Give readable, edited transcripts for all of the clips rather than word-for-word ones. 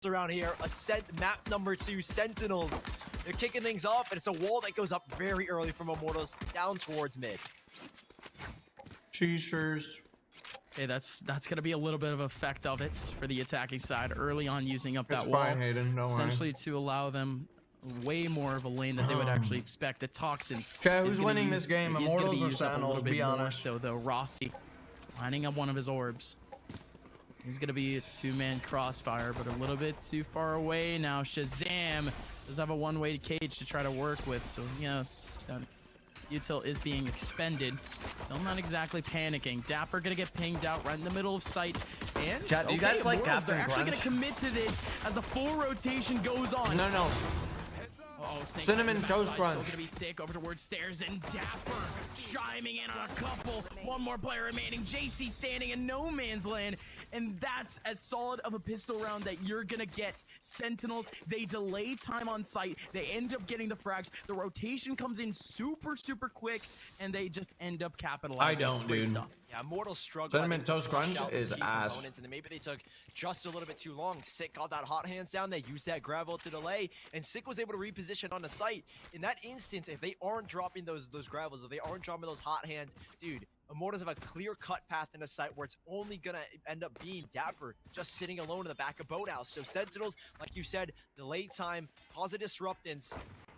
around here. Ascent map number 2, Sentinels. They're kicking things off, and it's a wall that goes up very early from Immortals down towards mid. Cheesers. Okay, that's gonna be a little bit of effect of it for the attacking side early on, using up that It's wall, fine, Hayden. Don't essentially to allow them way more of a lane that they would actually expect. The Toxins. Chat, who's winning this game? He's gonna be Immortals or used up a little Sentinels? bit Be more. honest. So though, Rossi lining up one of his orbs. He's gonna be a 2-man crossfire, but a little bit too far away now. Shazam does have a one-way cage to try to work with, so yes, util is being expended. Still not exactly panicking. Dapper gonna get pinged out right in the middle of sight. And Chat, do you guys like Immortals, they're Captain actually Crunch? gonna commit to this as the full rotation goes on. No. Uh-oh, Snake Cinnamon on the Toast backside, Crunch. Still gonna be sick over towards stairs, and Dapper chiming in on a couple. One more player remaining. JC standing in no man's land, and that's as solid of a pistol round that you're gonna get. Sentinels, they delay time on site. They end up getting the frags. The rotation comes in super quick, and they just end up capitalizing. I don't, Great dude. stuff. Yeah, Immortals struggle. Cinnamon I think, to Toast flush Crunch out the is key ass. components, and then maybe they took just a little bit too long. Sick got that hot hands down. They used that gravel to delay, and Sick was able to reposition on the site. In that instance, if they aren't dropping those gravels, if they aren't dropping those hot hands, dude, Immortals have a clear-cut path in the site where it's only gonna end up being Dapper just sitting alone in the back of Boathouse. So Sentinels, like you said, delay time, cause a disruptance.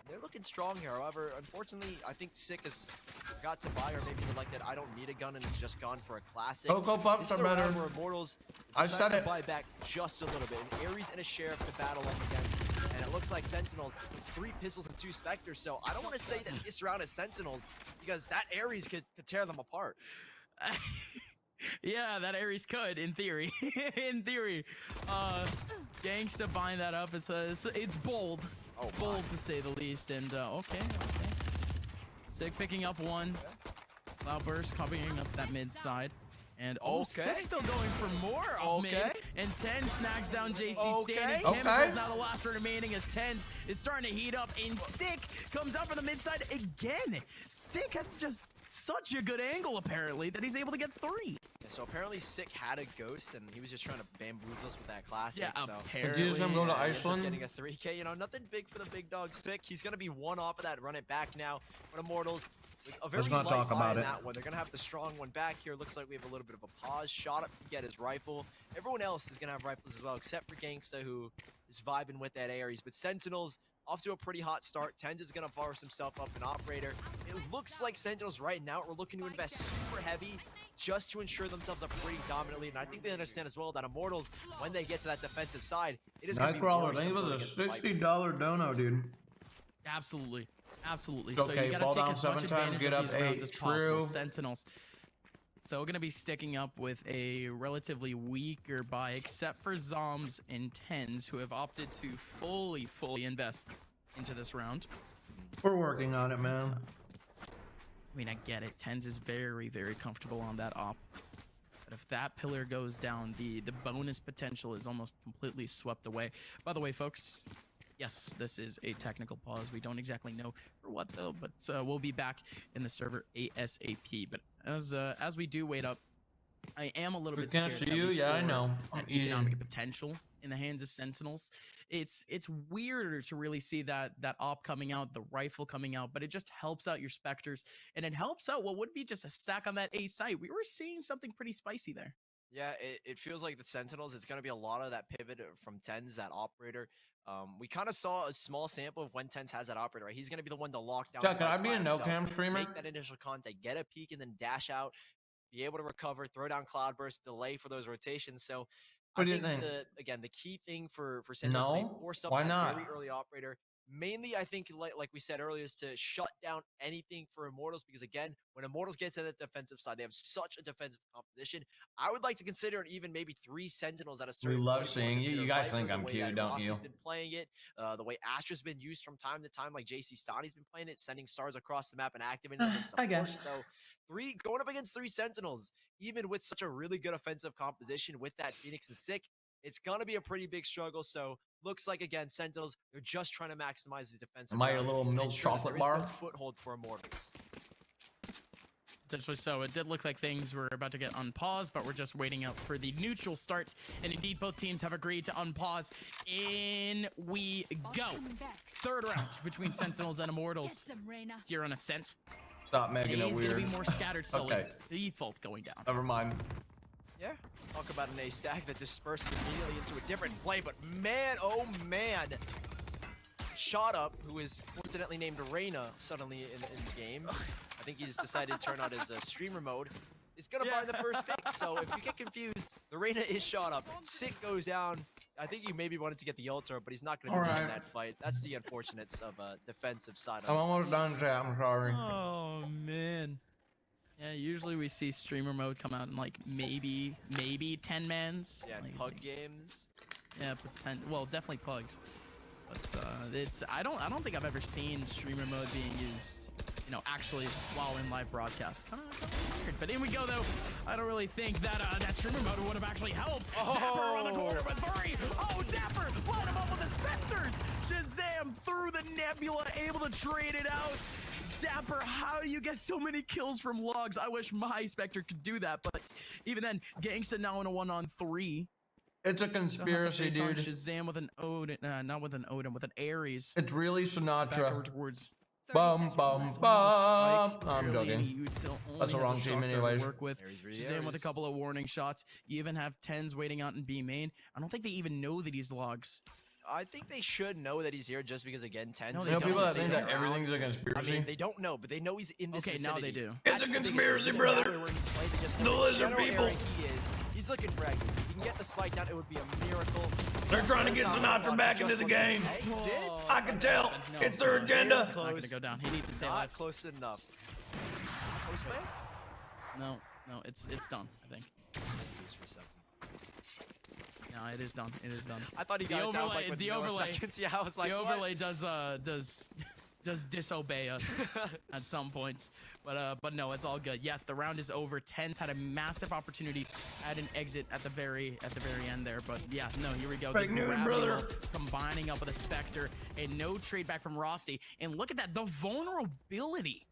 They're looking strong here. However, unfortunately, I think Sick has got to buy, or maybe he's elected, I don't need a gun, and it's just gone for a classic. Cocoa Puffs This are is a round better. where Immortals I decide said to it. buy back just a little bit. An Ares and a Sheriff to battle up against, and it looks like Sentinels, it's 3 pistols and 2 Spectres, so I don't want to say that this round is Sentinels, because that Ares could tear them apart. Yeah, that Ares could, in theory. In theory. Gangsta buying that up. It's bold. Oh, bold my. to say the least. And okay. Sick picking up one. Cloudburst covering up that mid side. And Sick still going for more of mid. And 10 snags down JC standing. Chemicals now the last remaining as 10s is starting to heat up. And Sick comes out from the mid side again. Sick, that's just such a good angle apparently that he's able to get 3. Yeah, so apparently Sick had a ghost, and he was just trying to bamboozle us with that classic. Yeah, so apparently. Confuse them, go to he ends up Iceland. getting a 3K, nothing big for the big dog Sick. He's gonna be one off of that, run it back now. But Immortals, a very Let's not light talk buy about in it. that one. They're gonna have the strong one back here. Looks like we have a little bit of a pause. Shot up to get his rifle. Everyone else is gonna have rifles as well, except for Gangsta, who is vibing with that Ares. But Sentinels off to a pretty hot start. Tens is gonna force himself up an operator. It looks like Sentinels right now are looking to invest super heavy just to ensure themselves a pretty dominant lead. And I think they understand as well that Immortals, when they get to that defensive side, it is gonna be Nightcrawler, worrisome thank you for going the against the Viper. $60 dono, dude. Absolutely. Absolutely. It's So okay, you gotta fall take down as much 7 times, advantage get of up these rounds 8. as possible. True. Sentinels. So we're gonna be sticking up with a relatively weaker buy, except for Zoms and Tens, who have opted to fully invest into this round. We're working on it, man. So, I mean, I get it. Tens is very comfortable on that op. But if that pillar goes down, the bonus potential is almost completely swept away. By the way, folks, yes, this is a technical pause. We don't exactly know for what though, but we'll be back in the server ASAP. But as we do wait up, I am a little We bit can't scared. see at you? least Yeah, I for know. that I'm eating. economic potential in the hands of Sentinels. It's weirder to really see that op coming out, the rifle coming out, but it just helps out your Spectres, and it helps out what would be just a stack on that A site. We were seeing something pretty spicy there. Yeah, it feels like the Sentinels, it's going to be a lot of that pivot from Tens, that operator. We kind of saw a small sample of when Tens has that operator, right? He's going to be the one to lock down Chat, can I sites be by a himself, no-cam streamer? make that initial contact, get a peek, and then dash out, be able to recover, throw down Cloudburst, delay for those rotations. So What I do you think, think? the key thing for Sentinels, they No? force up Why that not? very early operator. Mainly, I think, like we said earlier, is to shut down anything for Immortals, because again, when Immortals get to the defensive side, they have such a defensive composition. I would like to consider even maybe 3 Sentinels at a certain love point. seeing you. You guys think I'm cute, don't Rossi's you? been playing it, the way Astra's been used from time to time, like JC Stani's been playing it, sending stars across the map and activating them in support. I guess. So going up against 3 Sentinels, even with such a really good offensive composition with that Phoenix and Sick, it's gonna be a pretty big struggle. So looks like, again, Sentinels, they're just trying to maximize the defensive. Am I a rounds little and milk ensure that chocolate there is no bar? foothold for Immortals. potentially so. It did look like things were about to get unpaused, but we're just waiting out for the neutral start. And indeed, both teams have agreed to unpause. In we go. Third round between Sentinels and Immortals here on Ascent. Stop making it He's weird. gonna be more scattered, Sully. Okay. Default going down. Never mind. Yeah, talk about an A stack that dispersed immediately into a different play, but man, oh man. Shot Up, who is coincidentally named Reyna suddenly in the game. I think he's decided to turn on his streamer mode. Is gonna find the first pick, so if you get confused, the Reyna is Shot Up. Sick goes down. I think he maybe wanted to get the ultra, but he's not gonna be in that fight. That's the unfortunates of defensive side. I'm almost done, chat. I'm sorry. Oh man. Yeah, usually we see streamer mode come out in like maybe 10 mans. Yeah, like, pug games. Yeah, well, definitely pugs. But it's I don't think I've ever seen streamer mode being used, you know, actually while in live broadcast. Kind of weird. But in we go though. I don't really think that that streamer mode would have actually helped. Dapper around the corner with 3. Oh, Dapper line him up with the Spectres. Shazam through the Nebula, able to trade it out. Dapper, how do you get so many kills from logs? I wish my Spectre could do that, but even then, Gangsta now in a 1-on-3. It's a conspiracy, dude. Shazam with an Odin, not with an Odin, with an Ares. It's really Sinatra. Towards Bum, bum, bum. I'm joking. That's the wrong team anyways. Work with Shazam with a couple of warning shots. You even have 10s waiting out in B main. I don't think they even know that he's logs. I think they should know that he's here just because, again, 10s. No, You know people that think that everything's a conspiracy? I mean, they don't know, but they know he's in this Okay, now they do. It's a conspiracy, brother. The lizard people. He's looking braggy. He can get this fight down. It would be a miracle. They're trying to get Sinatra back into the game. I can tell. No, It's their agenda. It's not gonna go down. He needs to stay alive. Not close enough. Postman? No, it's done, I think. No, it is done. It is done. I thought he got it down like with milliseconds. Yeah, I was like, the what? overlay does disobey us at some points, but no, it's all good. Yes, the round is over. 10's had a massive opportunity at an exit at the very end there, but yeah, no, here we go. Fake news, brother. Combining up with a Spectre and no trade back from Rossi, and look at that, the vulnerability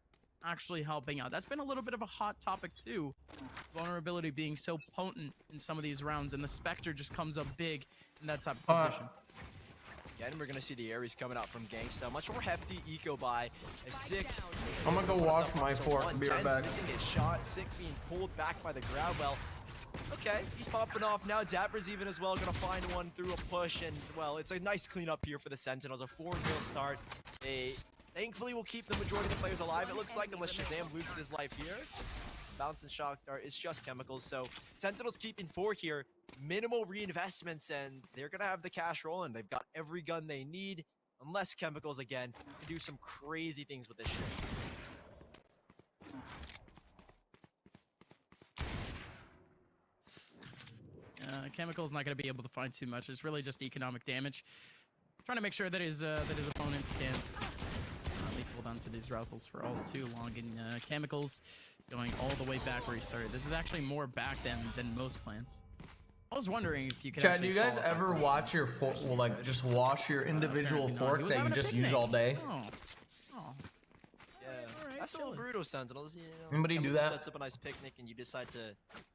actually helping out. That's been a little bit of a hot topic too. Vulnerability being so potent in some of these rounds, and the Spectre just comes up big in that type of position. Again, we're gonna see the Ares coming out from Gangsta. Much more hefty eco buy. A Sick. I'm gonna go wash my fork and be right back. Missing his shot. Sick being pulled back by the grab. Well, okay, he's popping off now. Dapper's even as well gonna find one through a push, and well, it's a nice cleanup here for the Sentinels. A 4-0 start. They thankfully will keep the majority of the players alive, it looks like, unless Shazam loses his life here. Bounce and shock dart is just chemicals, so Sentinels keeping 4 here. Minimal reinvestments, and they're gonna have the cash rolling. They've got every gun they need, unless chemicals again can do some crazy things with this shit. Chemical's not going to be able to find too much. It's really just economic damage. Trying to make sure that his opponents can't at least hold on to these rifles for all too long. And Chemicals going all the way back where he started. This is actually more back than most plants. I was wondering if you could. Chad, do you guys ever watch your fork? Well, like just wash your individual fork that you just use all day? Oh. Yeah, that's all Bruto Sentinels. You know, Anybody do that? Sets up a nice picnic and you decide to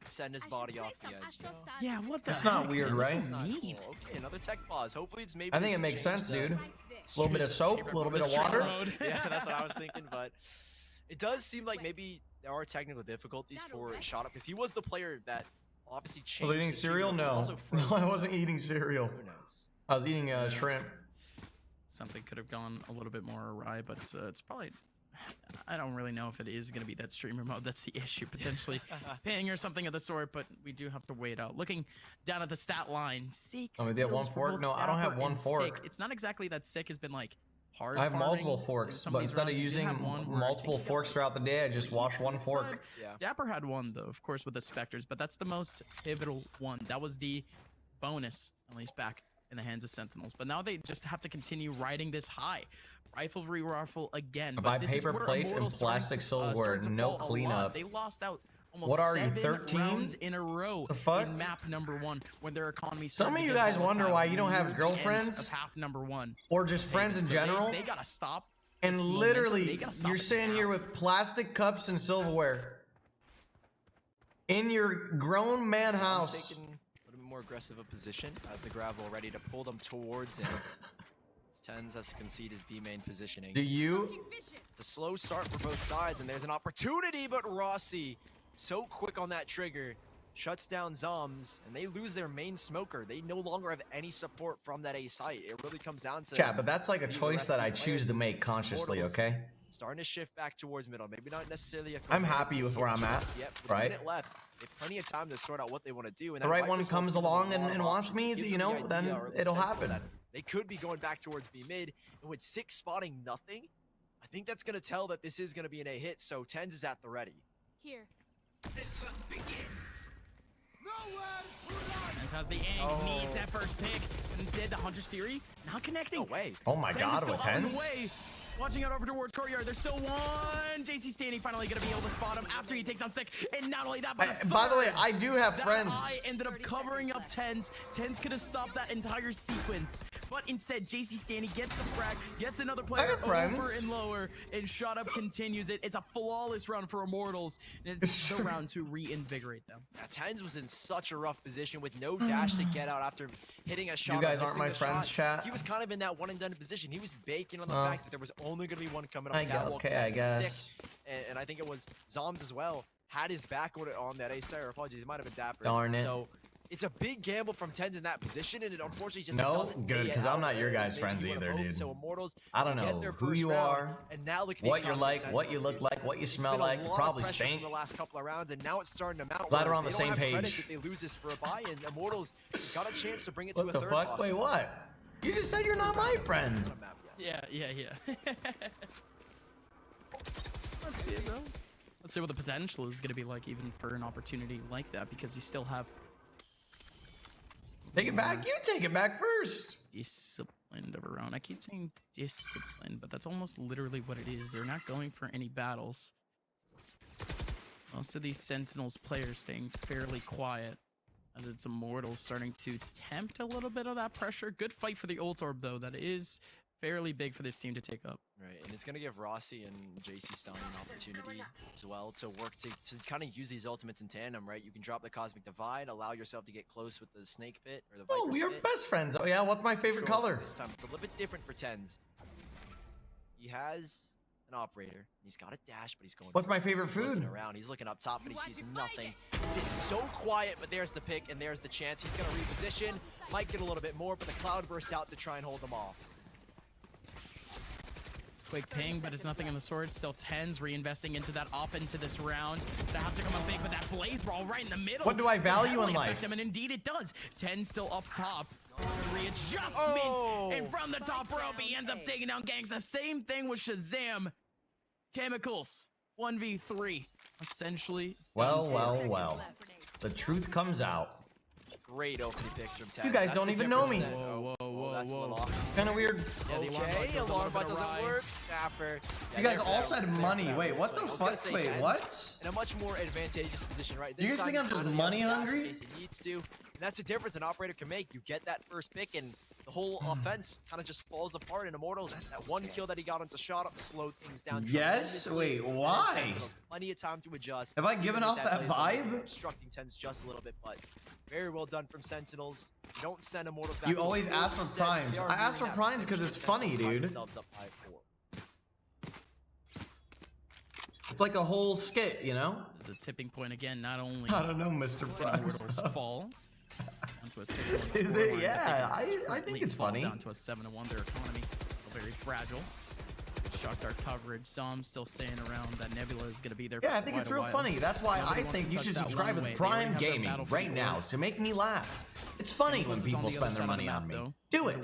send his body off the edge. Yeah, what the That's heck? not weird, right? This is not cool. Okay, another tech pause. Hopefully it's maybe. I think this it makes changed sense, dude. the- A little bit of soap, a little bit of water. Yeah, that's what I was thinking, but it does seem like maybe there are technical difficulties for Shot Up because he was the player that obviously changed. Was I eating the cereal? team, but he No. was also No, I frozen, wasn't eating cereal. so Who knows? I was eating shrimp. Something could have gone a little bit more awry, but it's probably. I don't really know if it is going to be that streamer mode. That's the issue, potentially ping or something of the sort, but we do have to wait out. Looking down at the stat line, 6 Oh, they have one kills for fork? both No, I don't have Dapper one and fork. Sick. It's not exactly that Sick has been like hard I have farming multiple in forks, some but these instead of rounds. You do using have one where multiple taking forks throughout the day, I just wash one fork. Yeah. Dapper had one though, of course, with the Spectres, but that's the most pivotal one. That was the bonus, at least back in the hands of Sentinels. But now they just have to continue riding this high. Rivalry rifle again. I But buy this is paper where plates and Immortals starting plastic to- silverware, starting to no fall a lot. cleanup. They lost out almost What are you, 7 13? rounds in a row The fuck? in map number 1 when their economy Some started of to you get guys wonder volatile why you don't have near the end girlfriends? of half number 1. Or just friends in So general. They gotta stop. And this momentum. They literally, gotta stop you're it sitting now. here with plastic cups and silverware. In your grown man Zom's house. taking a little bit more aggressive a position as the gravel ready to pull them towards him. Tens has to concede his B main positioning. Do you? It's a slow start for both sides, and there's an opportunity, but Rossi, so quick on that trigger, shuts down Zoms, and they lose their main smoker. They no longer have any support from that A site. It really comes down to... Chat, but that's like a choice that I choose to make consciously, okay? Starting to shift back towards middle. Maybe not necessarily a... I'm happy with where I'm at, yet, right? A minute left. They have plenty of time to sort out what they want to do. And The right one comes along and wants me, you know, then it'll happen. They could be going back towards B mid, and with 6 spotting nothing, I think that's going to tell that this is going to be an A hit, so Tens is at the ready. Here. Tens has the aim, needs that first pick. Instead, the Hunter's Fury not connecting. No way. Oh my god, with Tens? Watching out over towards Courtyard. There's still one. JC Standing finally going to be able to spot him after he takes on Sick. And not only that, but by the way, I do have friends. I ended up covering up Tens. Tens could have stopped that entire sequence. But instead, JC Standing gets the frag, gets another player over and lower, and shot up continues it. It's a flawless round for Immortals. And it's the round to reinvigorate them. Yeah, Tens was in such a rough position with no dash to get out after hitting a shot. You guys aren't my friends, chat. He was kind of in that one and done position. He was baking on the fact that there was only going to be one coming up. I guess. And I think it was Zoms as well. Had his back on that A star. Apologies, he might have been dapper. Darn it. So it's a big gamble from Tens in that position, and it unfortunately just no doesn't good because I'm not your guys' friends either, dude. So Immortals, I don't know who you are, and now look at what you're like, what you look like, what you smell like. You probably stink. The last couple of rounds, and now it's starting to mount. Glad we're on the same page. If they lose this for a bye, and Immortals got a chance to bring it what to a the third. Fuck? Wait, what? You just said you're not my friend. Yeah. Let's see it though. Let's see what the potential is going to be like even for an opportunity like that, because you still have... Take it back. You take it back first. Disciplined of a round. I keep saying disciplined, but that's almost literally what it is. They're not going for any battles. Most of these Sentinels players staying fairly quiet, as it's Immortals starting to tempt a little bit of that pressure. Good fight for the ult orb, though. That is fairly big for this team to take up. Right, and it's going to give Rossi and JC Stallion an opportunity as well to work to kind of use these ultimates in tandem, right? You can drop the Cosmic Divide, allow yourself to get close with the Snake Pit or the Viper's Oh, we are Pit. best friends. Oh yeah, what's my favorite color? This time it's a little bit different for Tens. He has an operator. He's got a dash, but he's going. What's my favorite food? Looking around. He's looking up top, but he sees nothing. It's so quiet, but there's the pick and there's the chance. He's going to reposition. Might get a little bit more, but the cloud bursts out to try and hold them off. Quick ping, but it's nothing on the sword. Still Tens reinvesting into that op into this round. They have to come up big with that blaze roll right in the middle. What do I value in life? And indeed it does. Tens still up top. Readjustments. And from the top rope, he ends up taking down Gangsta. Same thing with Shazam. Chemicals. 1v3. Essentially. Well. The truth comes out. Great opening picks from Tens. You guys don't even know me. Whoa, that's a little off. Kind of weird. Yeah, okay, alarm bot doesn't work. Dapper. You guys all said money. Wait, what the fuck? Wait, what? In a much more advantageous position, right? You guys think I'm just money hungry? He needs to. And that's the difference an operator can make. You get that first pick, and the whole offense kind of just falls apart in Immortals. That one kill that he got onto shot up slowed things down. Yes? Wait, why? Sentinels, plenty of time to adjust. Have I given off that vibe? Obstructing Tens just a little bit, but very well done from Sentinels. You don't send Immortals back. You always ask for primes. I ask for primes because it's funny, dude. It's like a whole skit, you know? There's a tipping point again. Not only I don't know, Mr. Primes. fall onto a 6-1 Is it? scoreline, Yeah, I think it's funny. Down to a 7-1. Their economy very fragile. Shock Dart coverage. Some still staying around. That Nebula is going to be there. Yeah, I think it's real funny. That's why I think you should subscribe to Prime Gaming right now to make me laugh. It's funny when people spend their money on me. Do it.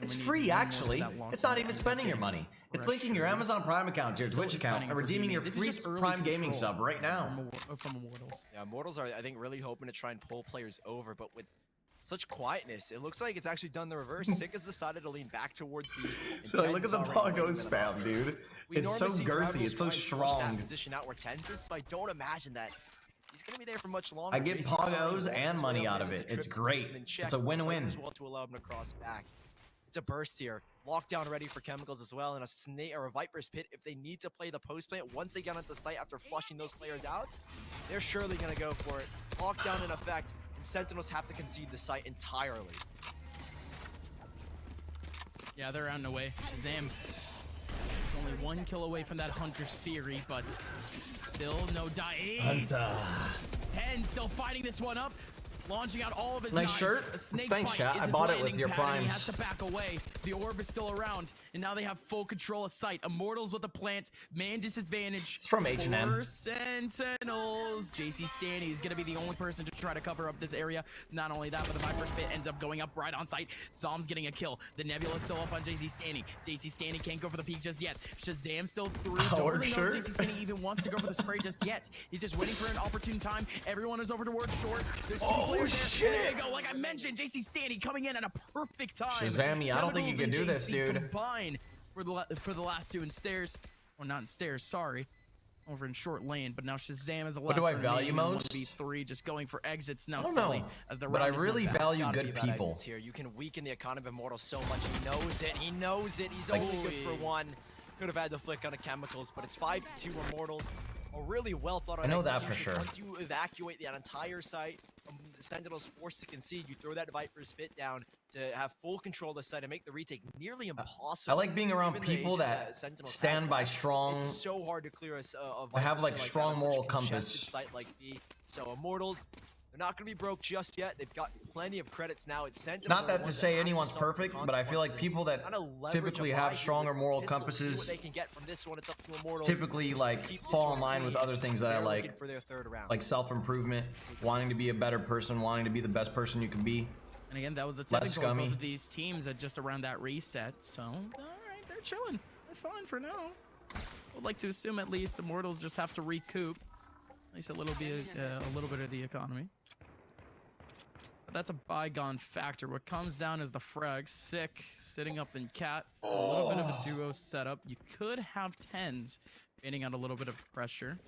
It's free, actually. It's not even spending your money. It's linking your Amazon Prime account to your Twitch account and redeeming your free Prime Gaming sub right now. From Immortals. Yeah, Immortals are, I think, really hoping to try and pull players over, but with such quietness, it looks like it's actually done the reverse. Sick has decided to lean back towards B. So look at the Pogo spam, dude. It's so girthy, it's so strong. Position out where Tens is, so I don't imagine that he's gonna be there for much longer. I get Pogos and money out of it. It's great. It's a win-win. Well to allow him to cross back. It's a burst here. Lockdown ready for Chemicals as well, and a snake or a Viper's Pit if they need to play the post plant. Once they get onto site after flushing those players out, they're surely going to go for it. Lockdown in effect, and Sentinels have to concede the site entirely. Yeah, they're out and away. Shazam is only 1 kill away from that Hunter's Fury, but still no die. Hunter. 10 still fighting this one up. Launching out all of his nice knives. shirt. A snake Thanks, bite chat. is I his bought it with landing your pad, and primes. he has to back away. The orb is still around, and now they have full control of site. Immortals with the plant, man disadvantage. It's from H&M. For Sentinels. JC Stanny is going to be the only person to try to cover up this area. Not only that, but the Viper's Pit ends up going up right on site. Zom's getting a kill. The Nebula is still up on JC Stanny. JC Stanny can't go for the peek just yet. Shazam still through. Don't really know if JC Stanny even wants to go for the spray just yet. He's just waiting for an opportune time. Everyone is over towards short. There's 2 players there. There you go. Like I mentioned, JC Stanny coming in at a perfect time. Shazammy, I don't think you can do this, dude. Combine for the last 2 in stairs. Or not in stairs, sorry. Over in short lane, but now Shazam is the last. What do I value most? 1v3, just going for exits now. I don't know, as the but I round is really moved back. value good people. Here. You can weaken the economy of Immortals so much. He knows it. He knows it. He's only good for 1. Could have had the flick on the Chemicals, but it's 5-2 Immortals. A really well thought out I know that for execution. sure. Once you evacuate that entire site, the Sentinels forced to concede. You throw that Viper's Pit down to have full control of the site and make the retake nearly impossible. I like being around Even though people that Sentinels stand by have strong. It's so hard to clear us I have like that strong on such a moral congested compass. Site like B. So Immortals, they're not going to be broke just yet. They've got plenty of credits now. It's Sentinels. Not that to say anyone's perfect, but I feel like people that typically have stronger moral compasses they can get from this one. It's up to Immortals. typically like fall in line with other things that I like for their 3rd round. like self-improvement, wanting to be a better person, wanting to be the best person you can be. And again, that was a Less typical of both scummy. of these teams at just around that reset. So, all right, they're chilling. They're fine for now. I'd like to assume at least Immortals just have to recoup at least a little bit of the economy. But that's a bygone factor. What comes down is the frag. Sick sitting up in cat. A little bit of a duo setup. You could have 10s baiting out a little bit of pressure,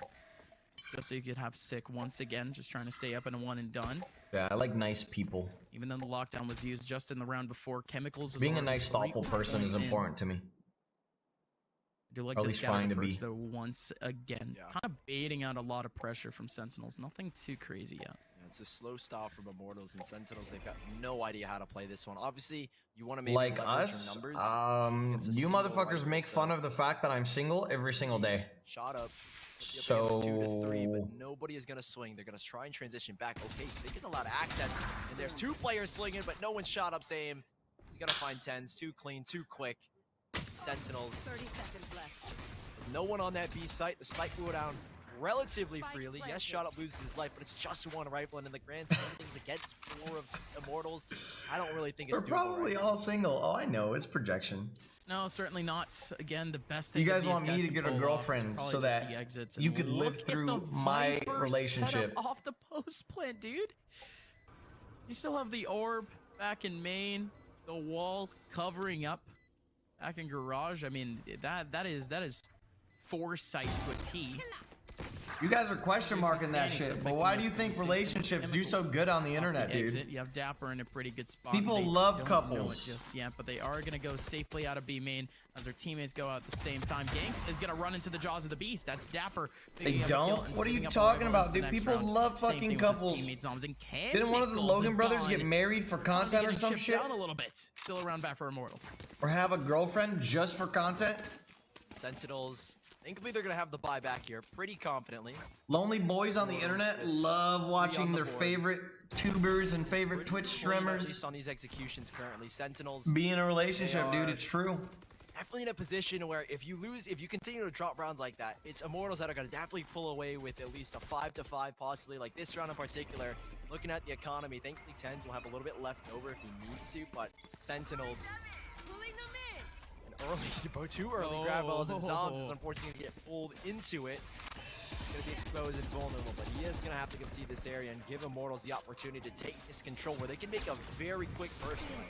just so you could have Sick once again, just trying to stay up in a 1 and done. Yeah, I like nice people. Even though the lockdown was used just in the round before, Chemicals. Being a nice, thoughtful person is important to me. I do like Or at this least trying to be. though once again. Yeah. Kind of baiting out a lot of pressure from Sentinels. Nothing too crazy yet. Yeah, it's a slow style from Immortals and Sentinels. They've got no idea how to play this one. Obviously, you want to maybe Like leverage us, your numbers. you motherfuckers make fun of the fact that I'm single every single day. Shot up. So 2-3, but nobody is gonna swing. They're gonna try and transition back. Okay, Sig is allowed access, and there's 2 players slinging, but no one shot up. Same. He's gonna find 10s. Too clean, too quick. Sentinels. 30 seconds left. No one on that B site. The spike will go down relatively freely. Yes, shot up loses his life, but it's just 1 rifle, and in the grand scheme of things against 4 of Immortals, I don't really think it's We're doable probably right all single. Oh, I know. It's projection. No, certainly not. Again, the best thing You that guys these want me to can get a pull off is girlfriend probably so just that the exits. you And could look live at through the my Viper relationship. setup off the post plant, dude. You still have the orb back in main, the wall covering up back in garage. I mean, that is foresight to a T. You guys are question marking that shit, but why do you think relationships do so good on the internet, dude? You have Dapper in a pretty good spot. People They love don't couples. know it just yet, but they are going to go safely out of B main as their teammates go out at the same time. Ganks is going to run into the jaws of the beast. That's Dapper. They don't? What are you talking about, dude? People love fucking couples. Didn't one of the Logan brothers get married for content or some shit? Down a little bit. Still around back for Immortals. Or have a girlfriend just for content? Sentinels, thankfully they're gonna have the buyback here pretty confidently. Lonely boys on the internet love watching their favorite tubers and favorite Twitch At streamers least on these executions currently, Sentinels be in a relationship, dude. It's true. definitely in a position where if you continue to drop rounds like that, it's Immortals that are gonna definitely pull away with at least a 5-5, possibly like this round in particular. Looking at the economy, thankfully 10s will have a little bit left over if he needs to, but Sentinels. Too early grab balls, and Zombs is unfortunately going to get pulled into it. He's going to be exposed and vulnerable, but he is going to have to concede this area and give Immortals the opportunity to take this control where they can make a very quick first one.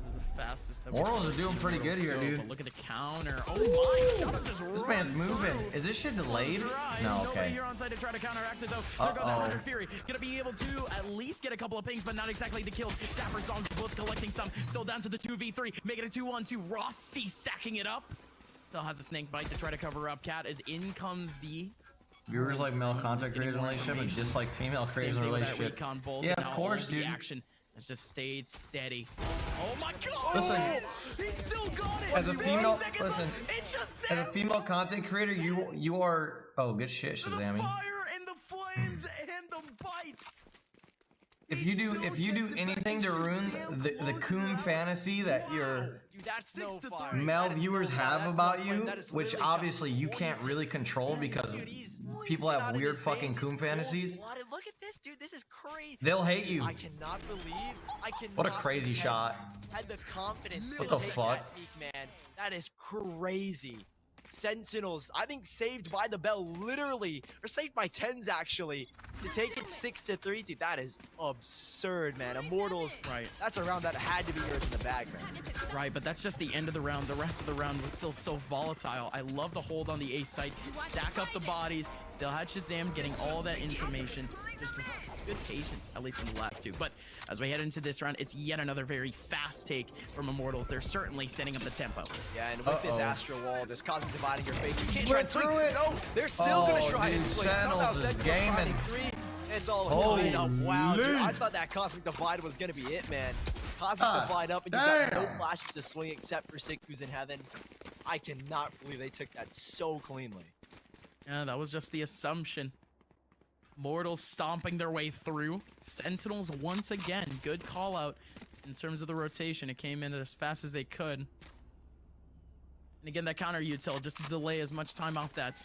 This is the fastest that Morals are doing pretty good here, dude. But look at the counter. Oh my! Shuttle just This man's moving. Is this shit delayed? No, Nobody okay. here on site to try to counteract it though. There goes that 100 Fury. Gonna be able to at least get a couple of pings, but not exactly the kills. Dapper Song both collecting some. Still down to the 2v3. Making it 2-1-2. Rossi stacking it up. Still has a snake bite to try to cover up. Cat as in comes the Viewers like male content creators in a relationship and dislike female creators in a relationship. Yeah, of course, dude. Action has just stayed steady. Oh my god! Listen, he still got it. as a female, listen, it's just as a female content creator, you are. Oh, good shit, the Shazami. fire and the flames and the bites. If you do anything to ruin the coon fantasy that your Dude, that's no fire. male That is viewers no fire. have That's about no fire. you, That is which literally obviously just you can't poison. really control because Dude, he's people poison have out of weird his fucking veins. coon He's fantasies. cold-blooded. Look at this, dude. This is crazy. They'll hate you. I cannot believe. What a crazy shot. Had the confidence What to the take fuck? that sneak, man. That is crazy. Sentinels, I think saved by the bell, literally, or saved by tens actually, to take it 6-3. Dude, that is absurd, man. Immortals, Right. That's a round that had to be yours in the bag, man. Right, but that's just the end of the round. The rest of the round was still so volatile. I love the hold on the A site. Stack up the bodies. Still had Shazam getting all that information. Just good patience, at least from the last two. But as we head into this round, it's yet another very fast take from Immortals. They're certainly setting up the tempo. Yeah, and with this Astro Wall, this Cosmic Divide in your face, you can't try Went and swing. through it. No, they're still gonna try and dude, swing. Sentinels Somehow is Sentinels gaming. finding three. It's all Holy lined up. Wow, dude, I shit. thought that Cosmic Divide was gonna be it, man. Cosmic Divide up, and you got no damn. flashes to swing except for Sick, who's in heaven. I cannot believe they took that so cleanly. Yeah, that was just the assumption. Mortals stomping their way through. Sentinels once again. Good call out in terms of the rotation. It came in as fast as they could. And again, that counter util just to delay as much time off that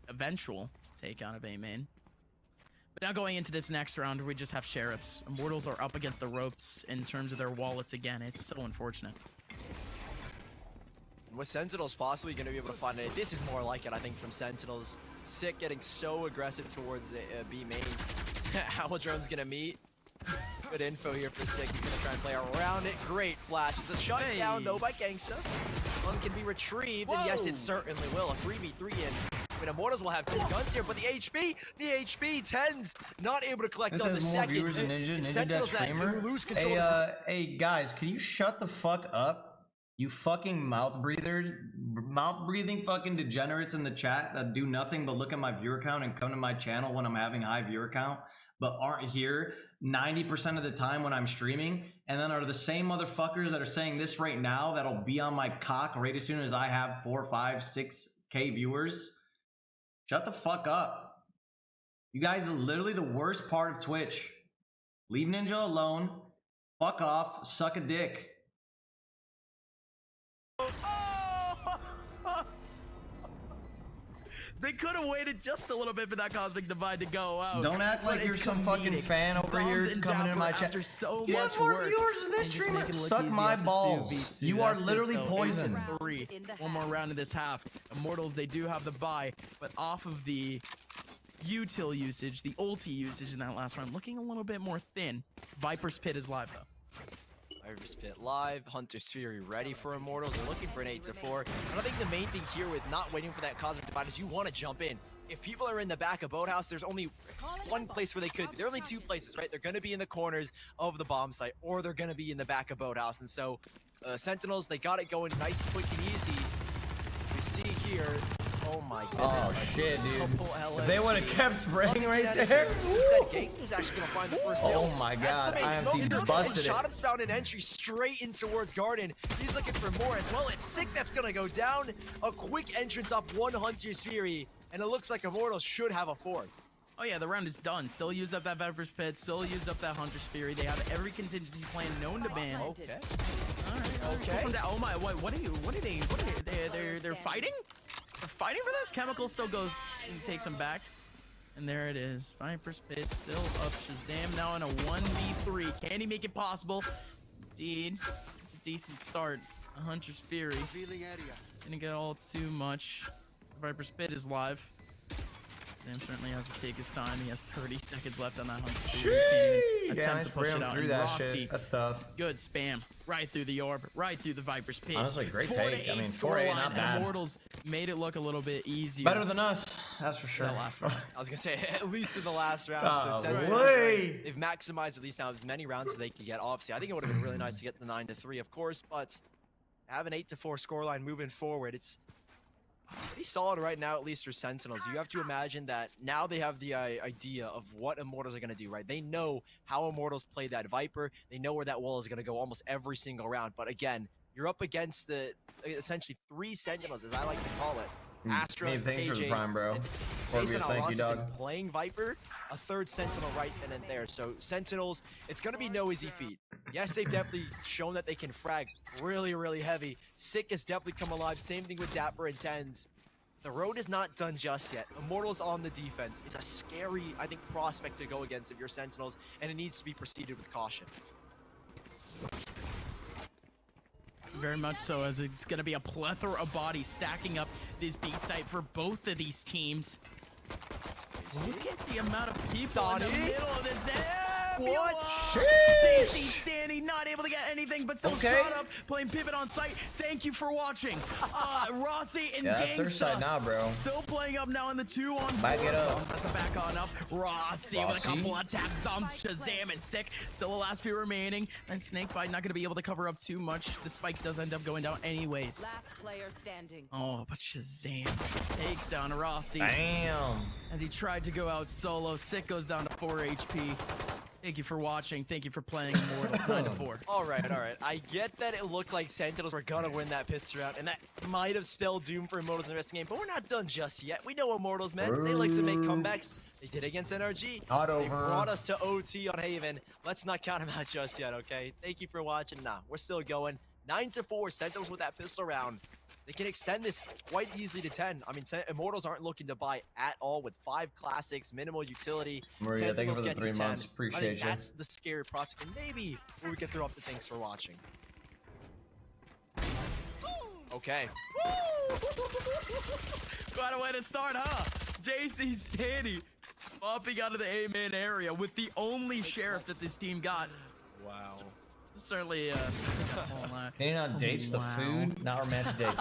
eventual take out of A main. But now going into this next round, we just have sheriffs. Immortals are up against the ropes in terms of their wallets again. It's so unfortunate. Was Sentinels possibly going to be able to find it? This is more like it, I think, from Sentinels. Sick getting so aggressive towards B main. How Drone's going to meet. Good info here for Sick. He's going to try and play around it. Great flash. It's a shutdown, though, by Gangsta. One can be retrieved, and yes, it certainly will. A 3v3 in. I mean, Immortals will have two guns here, but the HP 10's not able to collect on the second. Viewers than Ninja Sentinels that streamer. lose control. Hey guys, can you shut the fuck up? You fucking mouth breathing fucking degenerates in the chat that do nothing but look at my viewer count and come to my channel when I'm having high viewer count, but aren't here 90% of the time when I'm streaming, and then are the same motherfuckers that are saying this right now that'll be on my cock right as soon as I have 4, 5, 6K viewers. Shut the fuck up. You guys are literally the worst part of Twitch. Leave Ninja alone. Fuck off. Suck a dick. They could have waited just a little bit for that Cosmic Divide to go out. Don't act like you're some fucking fan over here coming in my chat. After so you much have more work, viewers than this streamer. Suck my balls. You are literally poison. One more round in this half. Immortals, they do have the bye, but off of the util usage, the ulti usage in that last round, looking a little bit more thin. Viper's Pit is live though. Viper's Pit live, Hunter's Fury ready for Immortals. They're looking for an 8-4. And I think the main thing here with not waiting for that Cosmic Divide is you want to jump in. If people are in the back of Boathouse, there's only one place where they could. There are only two places, right? They're going to be in the corners of the bomb site, or they're going to be in the back of Boathouse. And so Sentinels, they got it going nice, quick, and easy. We see here. Oh my goodness. Oh shit, dude. If they would have kept spraying right there. He said Gangsta was actually going to find the first kill. Oh my god, IMT busted it. Shotup's found an entry straight in towards Garden. He's looking for more as well. It's Sick that's going to go down. A quick entrance off one Hunter's Fury. And it looks like Immortals should have a fourth. Oh yeah, the round is done. Still used up that Viper's Pit. Still used up that Hunter's Fury. They have every contingency plan known to ban. Okay. All right. Okay. Oh my! What are they? They're fighting. They're fighting for this. Chemical still goes and takes him back. And there it is. Viper's Pit still up. Shazam now in a 1v3. Can he make it possible? Indeed. It's a decent start. A Hunter's Fury. Didn't get all too much. Viper's Pit is live. Shazam certainly has to take his time. He has 30 seconds left on that hunt. Attempt to push it out. Through that Rossi, shit. That's tough. Good spam. Right through the orb. Right through the Viper's pit. Honestly, great take. I mean, 4-8, not bad. Immortals made it look a little bit easier. Better than us, that's for sure. That last round. I was gonna say at least in the last round. Oh, so right. they've maximized at least now as many rounds as they could get. Obviously, I think it would have been really nice to get the 9-3, of course, but have an 8-4 scoreline moving forward. It's pretty solid right now, at least for Sentinels. You have to imagine that now they have the idea of what Immortals are going to do, right? They know how Immortals play that Viper. They know where that wall is going to go almost every single round. But again, you're up against the essentially 3 Sentinels, as I like to call it. Astra, hey, thanks KJ, for the prime, bro. Based on Thank you, dog. playing Viper, a 3rd Sentinel right then and there. So Sentinels, it's going to be no easy feat. Yes, they've definitely shown that they can frag really, really heavy. Sick has definitely come alive. Same thing with Dapper and Tens. The road is not done just yet. Immortals on the defense. It's a scary, I think, prospect to go against if you're Sentinels, and it needs to be proceeded with caution. Very much so, as it's going to be a plethora of bodies stacking up this B site for both of these teams. Look at the amount of people in the middle of this. What? JC standing, not able to get anything, but still shot up, playing pivot on site. Thank you for watching. Rossi and that's their side now, bro. Still playing up now in the 2-on-4. Back it up. At the back on up. Rossi with a couple of taps. Shazam and Sick. Still the last few remaining. And Snakebite not going to be able to cover up too much. The spike does end up going down anyways. Last player standing. Oh, but Shazam takes down Rossi. Damn. As he tried to go out solo. Sick goes down to 4 HP. Thank you for watching. Thank you for playing Immortals 9-4. All right. I get that it looked like Sentinels were gonna win that pistol round, and that might have spelled doom for Immortals in the rest of the game, but we're not done just yet. We know Immortals, man. They like to make comebacks. They did against NRG. Not over. They brought us to OT on Haven. Let's not count them out just yet, okay? Thank you for watching. Nah, we're still going. 9-4, Sentinels with that pistol round. They can extend this quite easily to 10. I mean, Immortals aren't looking to buy at all with 5 classics, minimal utility. Maria, thank you for the 3 months. Appreciate you. That's the scary prospect. And maybe we can throw up the thanks for watching. Okay. Quite a way to start, huh? JC Standy popping out of the A-man area with the only sheriff that this team got. Wow. Certainly, Hitting on dates, the food, not romantic dates.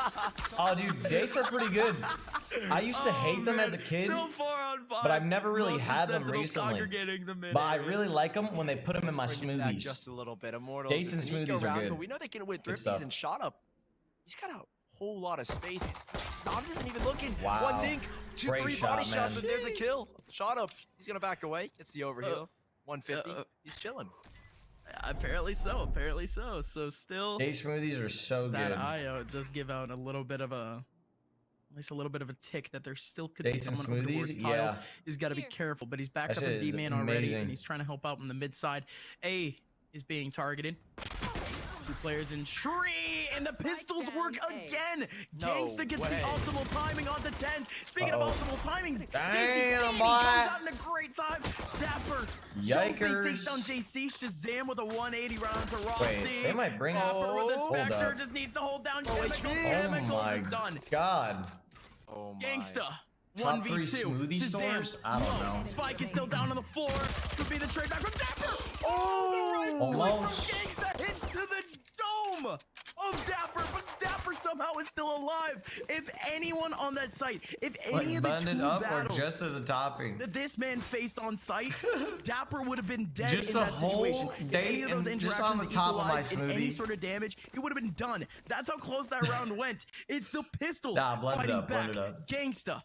Oh, dude, dates are pretty good. I used to hate them as a kid, so far on 5, but I've never really had them recently. But I really like them when they put them in my smoothies. Just a little bit. Immortals. Dates and smoothies are good. But we know they can win thrifties and shot up. He's got a whole lot of space. Zom's isn't even looking. Wow. 1 dink, 2, 3 body shots, and there's a kill. Shot up. He's gonna back away. Gets the overheal. 150. He's chilling. Apparently so. Apparently so. So still, date smoothies are so that good. IO does give out a little bit of a, at least a little bit of a tick that there still could Dates be and someone over towards smoothies, tiles. yeah. He's got to be careful, but he's backed That up in shit is B-man already, amazing. and he's trying to help out on the mid side. A is being targeted. 2 players in tree, and the pistols work again. Gangsta gets the optimal timing onto 10. Speaking of optimal timing, JC comes out in a great time. Dapper, Yikers. takes down JC. Shazam with a 180 round to Rossi. Wait, they might bring Dapper with a hold Spectre up. just needs to hold down Oh Chemicals is my done. god. Oh my. Gangsta. Top 3 1v2. smoothie Shazam. stores? I don't know. Spike is still down on the floor. Could be the trade back from Dapper. Almost. Gangsta hits to the dome of Dapper, but Dapper somehow is still alive. If anyone on that site, if any of the 2 up battles or just as a topping? that this man faced on site, Dapper would have been dead Just in the that situation. whole If day any of those and just interactions on the top of my equalized in any smoothie. sort of damage, it would have been done. That's how close that round went. It's the pistols Nah, blend it fighting up, back. blend it up. Gangsta.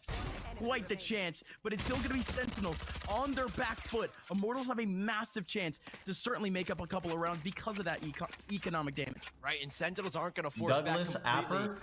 Quite the chance, but it's still going to be Sentinels on their back foot. Immortals have a massive chance to certainly make up a couple of rounds because of that economic damage. Right, and Sentinels aren't going to force Douglas back completely. Apper?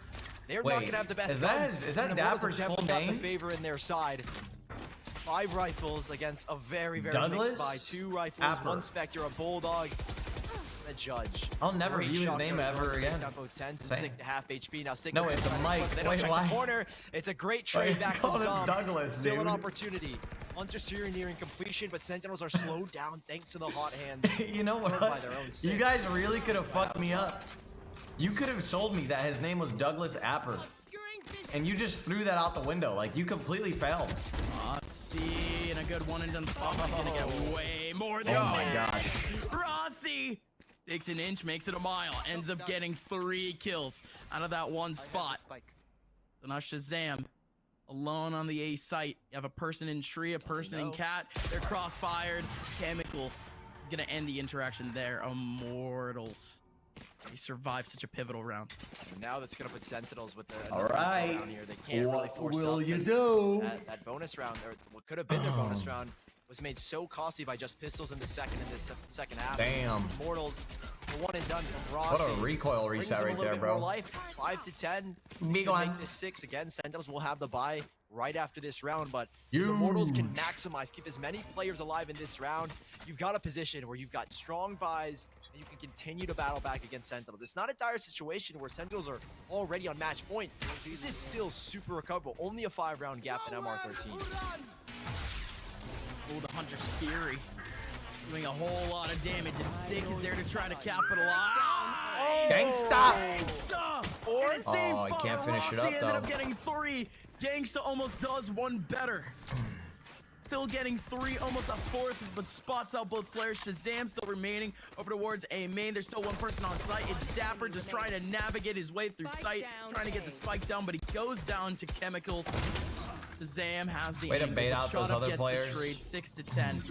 They're Wait, not going to have the best is that- guns. is that and Immortals Dapper's have full definitely got the name? favor in their side. 5 rifles against a very, very Douglas mixed by 2 rifles, Apper. 1 Spectre, a Bulldog, and a Judge. I'll never Great view his shotgun name as well ever to take again. down both 10s and Same. Sick to half HP. Now Sick No, is it's a trying to Mike. front, but they don't Wait, check why? the corner. It's a great trade Wait, back call from him Zombs. Douglas, Still an dude. opportunity. Hunter Seer nearing completion, but Sentinels are slowed down thanks to the hot hands. You know what? By their own You Sick. guys really could have fucked me up. You could have sold me that his name was Douglas Apper. And you just threw that out the window. Like, you completely failed. Us. Rossi in a good one and done spot. He's gonna get way more than Oh my that. gosh. Rossi takes an inch, makes it a mile, ends up getting 3 kills out of that one spot. So now Shazam alone on the A site. You have a person in tree, a person in cat. They're cross-fired. Chemicals is gonna end the interaction there. Immortals. He survived such a pivotal round. And now that's gonna put Sentinels with the All right. down here. They can't really force what will up you 'cause do? That bonus round, or what could have been their bonus round, was made so costly by just pistols in this second half. Damn. Immortals, the one and done from Rossi. What a recoil Brings reset them a right little there, bit bro. more life. 5 to 10. Big Could one. make this 6 again. Sentinels will have the bye right after this round, but if Immortals can maximize, keep as many players alive in this round, you've got a position where you've got strong buys and you can continue to battle back against Sentinels. It's not a dire situation where Sentinels are already on match point. This is still super recoverable. Only a 5-round gap in MR13. Oh, the Hunter's Fury doing a whole lot of damage, and Sick is there to try to capitalize. Gangsta! Or in the same Oh, I spot can't where finish it Rossi up, ended up though. getting 3. Gangsta almost does one better. Still getting 3, almost a 4th, but spots out both players. Shazam still remaining over towards A main. There's still one person on site. It's Dapper just trying to navigate his way through site, trying to get the spike down, but he goes down to Chemicals. Shazam has the Way to angle, bait but out Shot those Up other gets players. the trade 6 to 10.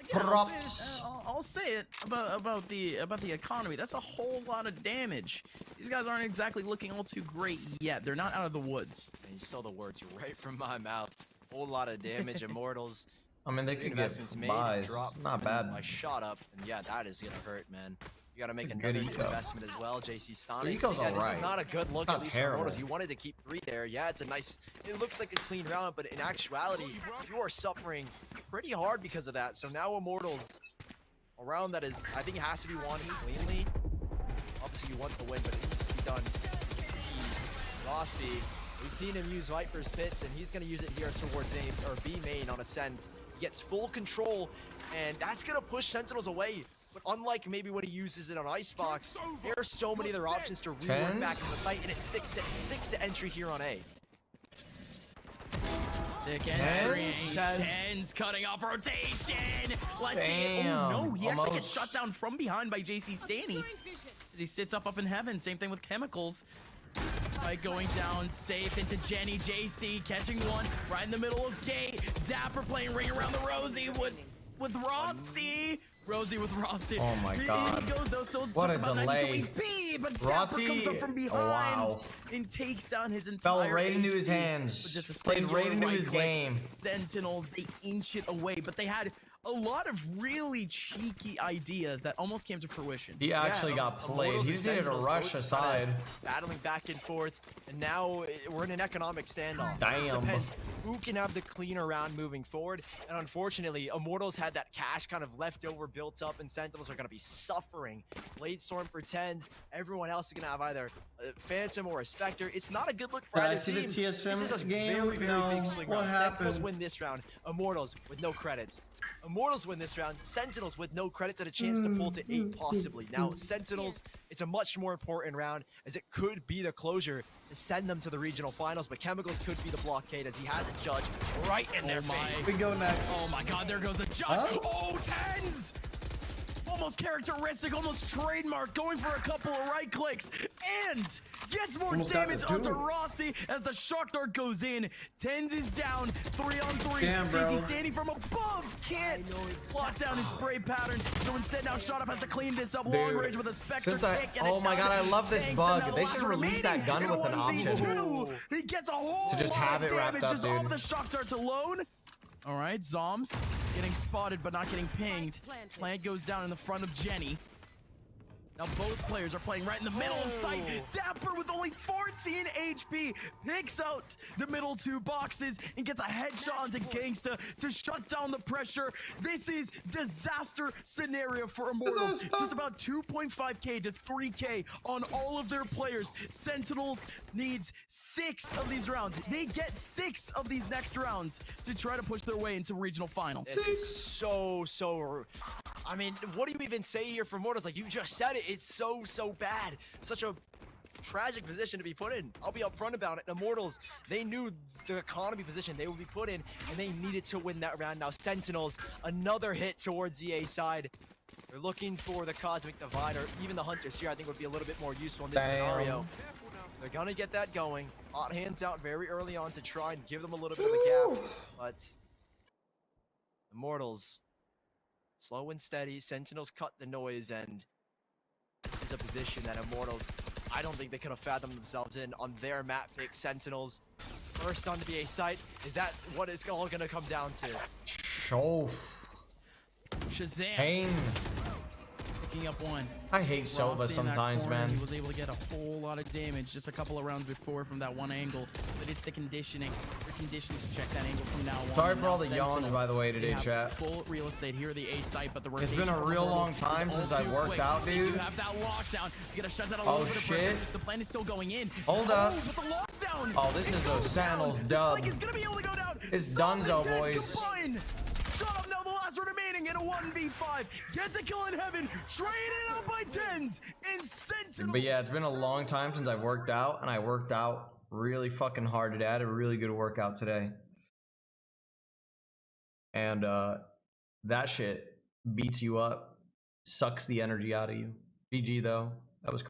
Again, I'll say it about the economy. That's a whole lot of damage. These guys aren't exactly looking all too great yet. They're not out of the woods. And you stole the words right from my mouth. Whole lot of damage. Immortals. I mean, they could get Investments made, buys. drop, Not bad. I shot up, and yeah, that is gonna hurt, man. You gotta make Good another eco. investment as well, JC Stonic. Eco's Yeah, this alright. is not a good look, Not at least terrible. for Immortals. You wanted to keep 3 there. Yeah, it's a nice, it looks like a clean round, but in actuality, you are suffering pretty hard because of that. So now Immortals, a round that is, I think it has to be won cleanly. Obviously, you want the win, but it needs to be done with ease. Rossi, we've seen him use Viper's Pits, and he's going to use it here towards A or B main on Ascent. He gets full control, and that's going to push Sentinels away. But unlike maybe when he uses it on Icebox, there are so many other options to rework back in the site, and it's 6 to entry here on A. Sick entry. Tens cutting off rotation. Let's see it. Oh no, he actually gets shot down from behind by JC Stanny as he sits up in heaven. Same thing with Chemicals. Right, going down safe into Jenny. JC catching one right in the middle of Gate. Dapper playing ring around the Rosie with Rossi. Rosie with Rossi. Oh my god. He goes though, so what just a about delay. 92 HP, but Rossi Dapper comes up from behind wow. and takes down his entire Fell right into HP his hands. with just a Played singular right into right his click. game. Sentinels, they inch it away, but they had a lot of really cheeky ideas that almost came to fruition. He actually got played. He just needed to rush aside. Battling back and forth, and now we're in an economic standoff. Damn. It depends who can have the cleaner round moving forward, and unfortunately, Immortals had that cash kind of left over, built up, and Sentinels are going to be suffering. Bladestorm pretends. Everyone else is going to have either a Phantom or a Spectre. It's not a good look for either team. See the TSM this is a game? very, very No. big swing What round. happened? Sentinels win this round. Immortals with no credits. Immortals win this round. Sentinels with no credits and a chance to pull to 8 possibly. Now, Sentinels, it's a much more important round as it could be the closure to send them to the regional finals, but Chemicals could be the blockade as he has a judge right in their face. We go next. Oh my god, there goes the judge. Huh? Oh, tens! Almost characteristic, almost trademark, going for a couple of right clicks, and gets more Almost got damage the onto two. Rossi as the shock dart goes in. Tens is down, 3-on-3. Damn, bro. JC standing from above, can't lock down his spray pattern, so instead now Shot Up has to clean this up long range with a Spectre Since I- kick. And oh it's my done. god, I love this Thanks bug. to They should Melox release that gun remaining with an in option. 1v2. He gets a whole To just lot have of it wrapped damage up, just dude. off the shock darts alone. All right, Zoms getting spotted but not getting pinged. Plant goes down in the front of Jenny. Now both players are playing right in the middle of sight. Dapper with only 14 HP picks out the middle 2 boxes and gets a headshot onto Gangsta to shut down the pressure. This is disaster scenario for Immortals. Just about 2.5k to 3k on all of their players. Sentinels needs 6 of these rounds. They get 6 of these next rounds to try to push their way into regional finals. This is so. I mean, what do you even say here for Immortals? Like you just said it, it's so bad. Such a tragic position to be put in. I'll be upfront about it. Immortals, they knew the economy position they would be put in, and they needed to win that round. Now Sentinels, another hit towards the A side. They're looking for the Cosmic Divide, or even the Hunters here I think would be a little bit more useful in this scenario. They're gonna get that going. Hot hands out very early on to try and give them a little bit of a gap, but Immortals, slow and steady. Sentinels cut the noise, and this is a position that Immortals, I don't think they could have fathomed themselves in on their map pick. Sentinels first onto the A site. Is that what it's all gonna come down to? Oh. Shazam. Pain. Picking up one. I hate Sova sometimes, man. He was able to get a whole lot of damage just a couple of rounds before from that one angle, but it's the conditioning. They're conditioning to check that angle from now on. Sorry for all the yawns, by the way, today, chat. Full real estate here, the A site, but the it's been a real long time since I worked out, dude. They do have that lockdown. It's gonna shut down a little bit of pressure. The plan is still going in. Hold up. With the lockdown. Oh, this is a Sandals dub. This is gonna be able to go down. It's Dunzo, boys. Shut up now, the last one remaining in a 1v5. Gets a kill in heaven, trading it out by tens in Sentinel. But yeah, it's been a long time since I worked out, and I worked out really fucking hard today. I had a really good workout today. And that shit beats you up, sucks the energy out of you. GG though. That was